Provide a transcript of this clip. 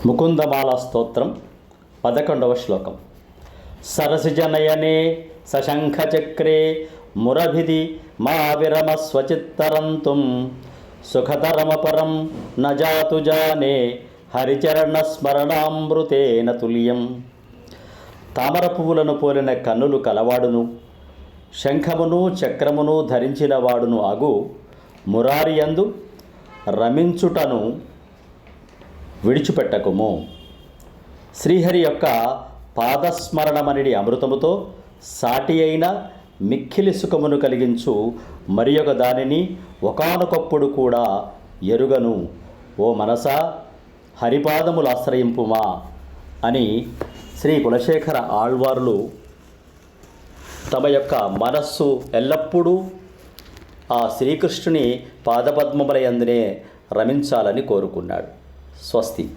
ముకుందమాల స్తోత్రం 11వ శ్లోకం. సరసిజనయనే సశంఖచక్రే మురభిది మా విరమ స్వచిత్తరంతుం సుఖతరమపరం నజాతు జానే హరిచరణ స్మరణామృతేన తుల్యం. తామర పువ్వులను పోలిన కన్నులు కలవాడును శంఖమును చక్రమును ధరించిన వాడును అగు మురారియందు రమించుటను విడిచిపెట్టకుము. శ్రీహరి యొక్క పాదస్మరణమనిడి అమృతముతో సాటి అయిన మిక్కిలి సుఖమును కలిగించు మరి ఒక దానిని ఒకానొకప్పుడు కూడా ఎరుగను. ఓ మనసా, హరిపాదములు ఆశ్రయింపుమా అని శ్రీ కులశేఖర ఆళ్వార్లు తమ యొక్క మనస్సు ఎల్లప్పుడూ ఆ శ్రీకృష్ణుని పాదపద్మముల యందునే రమించాలని కోరుకున్నాడు. స్వస్తి.